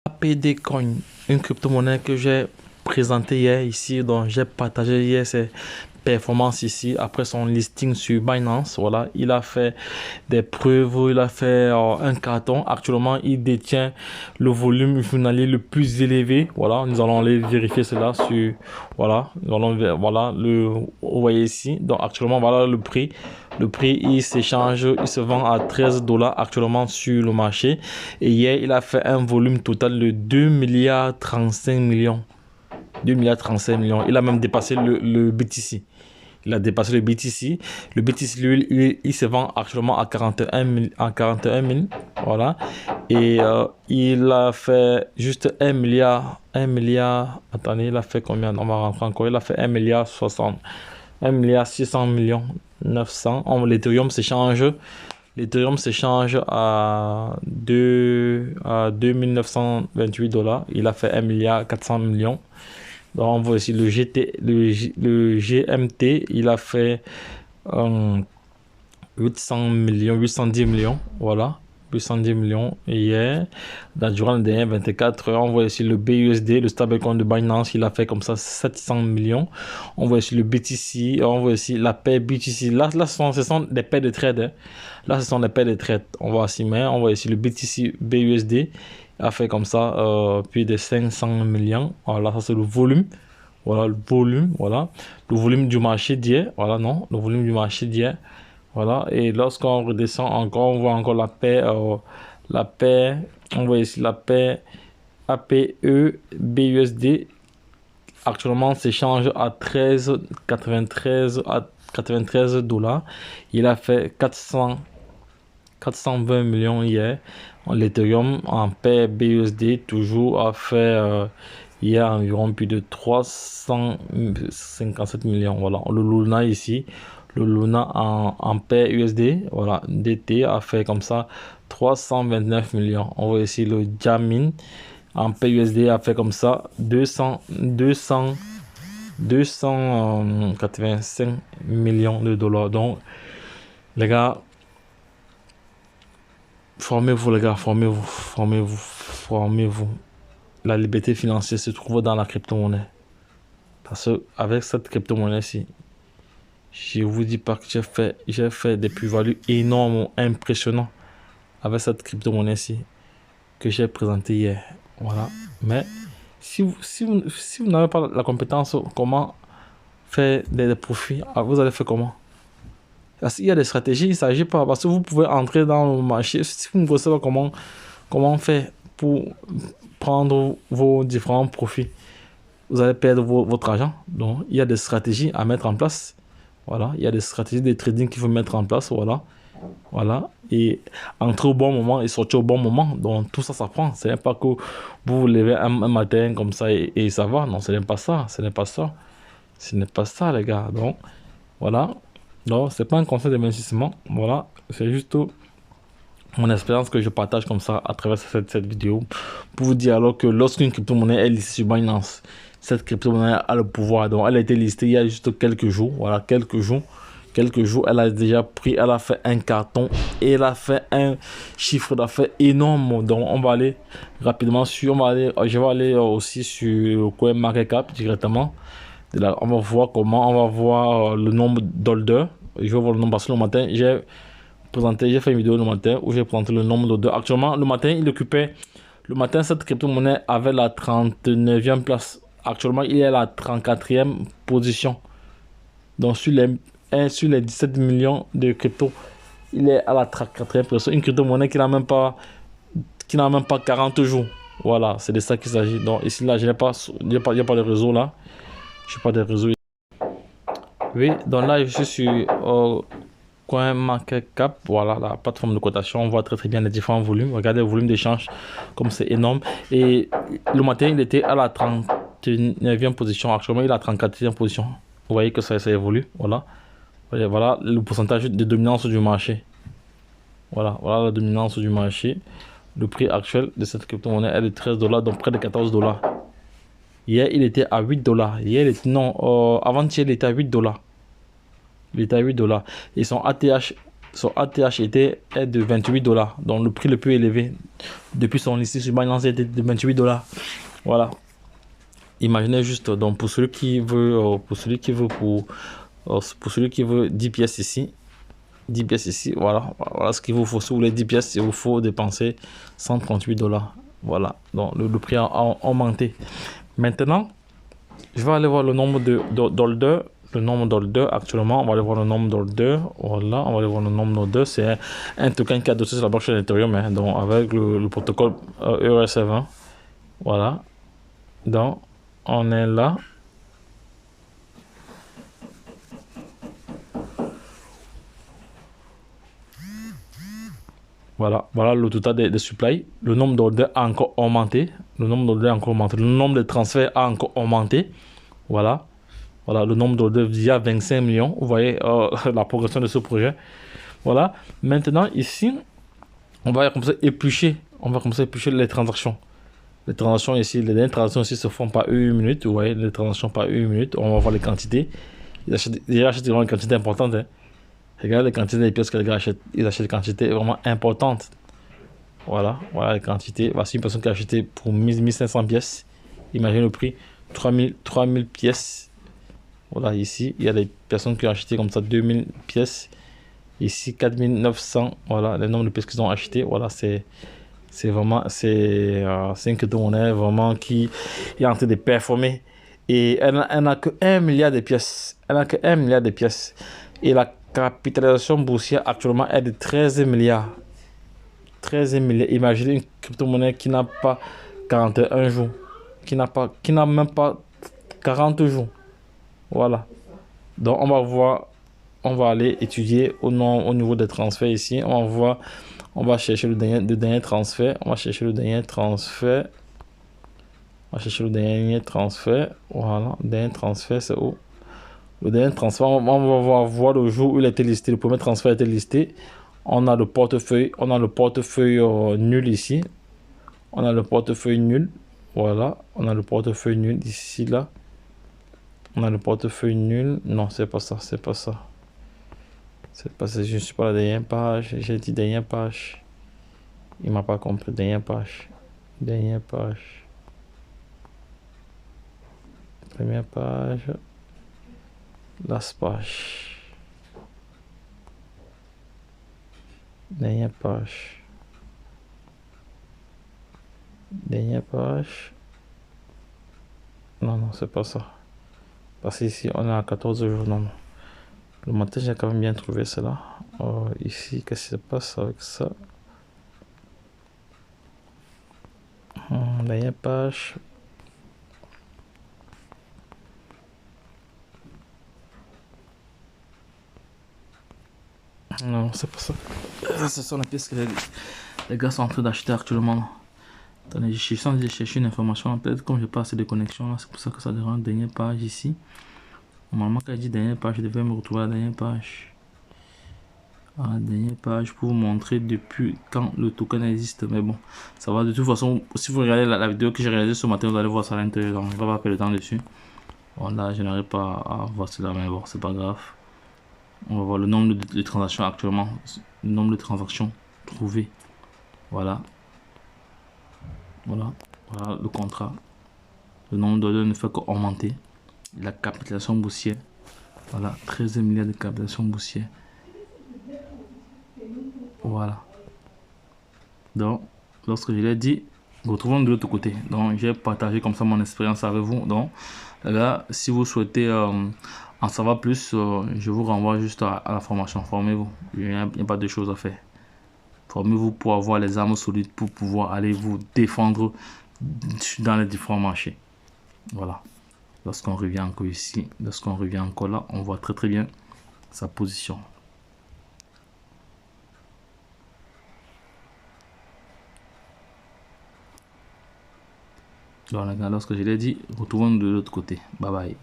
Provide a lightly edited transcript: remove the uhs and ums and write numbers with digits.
APD Coin, une crypto-monnaie que j'ai présentée hier ici, dont j'ai partagé hier ses performances ici après son listing sur Binance. Voilà, il a fait des preuves, il a fait un carton. Actuellement, il détient le volume journalier le plus élevé. Voilà, nous allons aller vérifier cela sur, voilà, nous allons voilà vous voyez ici. Donc actuellement, voilà le prix. Le prix, il s'échange, il se vend à 13 dollars actuellement sur le marché. Et hier, il a fait un volume total de 2 milliards 35 millions. 2 milliards 35 millions. Il a même dépassé le BTC. Il a dépassé le BTC. Le BTC, lui, il se vend actuellement à 41 000. Voilà. Et il a fait juste 1 milliard. 1 milliard. Attendez, il a fait combien? On va rentrer encore. Il a fait 1 milliard 60. 1 milliard 600 millions 900. L'Ethereum s'échange. L'Ethereum s'échange à 2928 dollars. Il a fait 1 milliard 400 millions. Donc on voit ici le GMT, il a fait 800 millions, 810 millions, voilà, 810 millions hier. Durant les dernières 24 heures, on voit ici le BUSD, le stablecoin de Binance, il a fait comme ça 700 millions. On voit ici le BTC, on voit ici la paire BTC. Là ce sont des paires de trades. Hein. Là, ce sont des paires de trades. On voit ici, mais on voit ici le BTC BUSD a fait comme ça plus de 500 millions. Voilà, ça c'est le volume. Voilà le volume, voilà. Le volume du marché d'hier, voilà, non, le volume du marché d'hier. Voilà, et lorsqu'on redescend encore, on voit encore la paire, on voit ici la paire APE BUSD. Actuellement, s'échange à 93 dollars. Il a fait 420 millions hier. L'Ethereum en paire BUSD toujours a fait hier environ plus de 357 millions. Voilà, le Luna ici. Le Luna en paire USD, voilà, DT a fait comme ça 329 millions. On voit ici le Jamin en paire USD a fait comme ça 285 millions de dollars. Donc, les gars, formez-vous, les gars, formez-vous. La liberté financière se trouve dans la crypto-monnaie. Parce que avec cette crypto-monnaie-ci, je vous dis pas que j'ai fait des plus-values énormes, impressionnants avec cette crypto-monnaie-ci que j'ai présentée hier. Voilà. Mais si vous n'avez pas la compétence, comment faire des profits, vous allez faire comment? Parce qu'il y a des stratégies, il ne s'agit pas. Parce que vous pouvez entrer dans le marché, si vous ne savez pas comment faire pour prendre vos différents profits, vous allez perdre votre argent. Donc, il y a des stratégies à mettre en place. Voilà, il y a des stratégies de trading qu'il faut mettre en place, voilà. Et entrer au bon moment et sortir au bon moment. Donc, tout ça, ça prend. Ce n'est pas que vous vous levez un matin comme ça et ça va. Non, ce n'est pas ça. Ce n'est pas ça. Ce n'est pas ça, les gars. Donc, voilà. Donc, c'est pas un conseil d'investissement. Voilà. C'est juste mon expérience que je partage comme ça à travers cette vidéo pour vous dire alors que lorsqu'une crypto-monnaie est listée sur Binance, cette crypto-monnaie a le pouvoir. Donc, elle a été listée il y a juste quelques jours. Voilà, quelques jours, elle a déjà pris, elle a fait un carton et elle a fait un chiffre d'affaires énorme. Donc, on va aller rapidement je vais aller aussi sur CoinMarketCap directement. Là, on va voir on va voir le nombre d'holders. Je vais voir le nombre parce que le matin, j'ai fait une vidéo le matin où j'ai présenté le nombre d'holders. Actuellement, le matin, cette crypto-monnaie avait la 39e place. Actuellement, il est à la 34e position. Donc, sur les 17 millions de crypto, il est à la 34e position. Une crypto-monnaie qui n'a même pas 40 jours. Voilà, c'est de ça qu'il s'agit. Donc, ici, là, il n'y a pas de réseau là. Je n'ai pas de réseau. Oui, donc là, je suis sur CoinMarketCap. Voilà, la plateforme de cotation. On voit très bien les différents volumes. Regardez le volume d'échange, comme c'est énorme. Et le matin, il était à la 39e position. Actuellement, il est à la 34e position. Vous voyez que ça évolue. Voilà. Voilà le pourcentage de dominance du marché. Voilà la dominance du marché. Le prix actuel de cette crypto-monnaie est de 13 dollars, donc près de 14 dollars. Hier, il était à 8 dollars. Avant-hier, il était à 8 dollars. Il était à 8 dollars. Et son ATH son ATH est de 28 $. Donc le prix le plus élevé depuis son listing sur Binance était de 28 $. Voilà. Imaginez juste, donc pour celui qui veut, pour celui qui veut 10 pièces ici, 10 pièces ici, voilà ce qu'il vous faut. Si vous voulez 10 pièces, il vous faut dépenser 138 $. Voilà, donc le prix a augmenté. Maintenant, je vais aller voir le nombre d'holders. Le nombre d'holders actuellement, on va aller voir le nombre d'holders. Voilà, on va aller voir le nombre d'holders. C'est un token qui est adossé sur la blockchain Ethereum, hein, donc avec le protocole ERC20. Voilà, donc on est là. Voilà, voilà le total des supply. Le nombre d'ordres a encore augmenté. Le nombre d'ordres a encore augmenté. Le nombre de transferts a encore augmenté. Voilà. Voilà, le nombre d'ordres via 25 millions. Vous voyez la progression de ce projet. Voilà. Maintenant, ici, on va commencer à éplucher. On va commencer à éplucher les transactions. Les transactions ici, les dernières transactions ici se font par une minute. Vous voyez, les transactions par une minute. On va voir les quantités. Ils achètent vraiment une quantité importante. Hein. Regardez les quantités des pièces que les gars achètent. Ils achètent des quantités vraiment importantes. Voilà, voilà les quantités. Voici une personne qui a acheté pour 1500 pièces. Imaginez le prix, 3000 pièces. Voilà, ici, il y a des personnes qui ont acheté comme ça 2000 pièces. Ici, 4900. Voilà, le nombre de pièces qu'ils ont acheté. Voilà, c'est vraiment, c'est une crypto-monnaie vraiment qui est en train de performer. Et elle n'a que 1 milliard de pièces. Elle n'a que 1 milliard de pièces. Et la capitalisation boursière actuellement est de 13 milliards. 13 milliards. Imaginez une crypto-monnaie qui n'a pas 41 jours. Qui n'a même pas 40 jours. Voilà. Donc on va voir, on va aller étudier au niveau des transferts ici. On va voir, on va chercher le dernier transfert. On va chercher le dernier transfert. On va chercher le dernier transfert. Voilà. Le dernier transfert, c'est où? Le dernier transfert, on va voir le jour où il a été listé. Le premier transfert a été listé. On a le portefeuille, nul ici. On a le portefeuille nul. Voilà, on a le portefeuille nul ici, là. On a le portefeuille nul. Non, c'est pas ça, c'est pas ça. C'est pas ça, je ne suis pas la dernière page. J'ai dit dernière page. Il m'a pas compris. Dernière page. Dernière page. Première page. Last page. Dernière page. Dernière page. Non, non, c'est pas ça. Parce qu'ici, on est à 14 jours. Non, non. Le matin, j'ai quand même bien trouvé cela. Ici, qu'est-ce qui se passe avec ça? Dernière page. Non, c'est pas ça. Ce sont les pièces que les gars sont en train d'acheter actuellement. Attendez, je suis en train de chercher une information. Peut-être comme j'ai pas assez de connexion là, c'est pour ça que ça dérange. Dernière page ici. Normalement, quand je dis dernière page, je devais me retrouver à la dernière page. À la dernière page pour vous montrer depuis quand le token existe. Mais bon, ça va de toute façon. Si vous regardez la vidéo que j'ai réalisée ce matin, vous allez voir ça à l'intérieur. Donc, je ne vais pas perdre le temps dessus. Voilà, je n'arrive pas à voir cela, mais bon, c'est pas grave. On va voir le nombre de transactions actuellement. Le nombre de transactions trouvées. Voilà. Voilà. Voilà le contrat. Le nombre d'ordres ne fait qu'augmenter. La capitalisation boursière. Voilà. 13 milliards de capitalisation boursière. Voilà. Donc, lorsque je l'ai dit, retrouvons de l'autre côté. Donc, j'ai partagé comme ça mon expérience avec vous. Donc, là, si vous souhaitez en savoir plus, je vous renvoie juste à la formation. Formez-vous. Il n'y a pas de choses à faire. Formez-vous pour avoir les armes solides pour pouvoir aller vous défendre dans les différents marchés. Voilà. Lorsqu'on revient encore ici, lorsqu'on revient encore là, on voit très très bien sa position. Voilà, lorsque je l'ai dit, retrouvons de l'autre côté. Bye bye.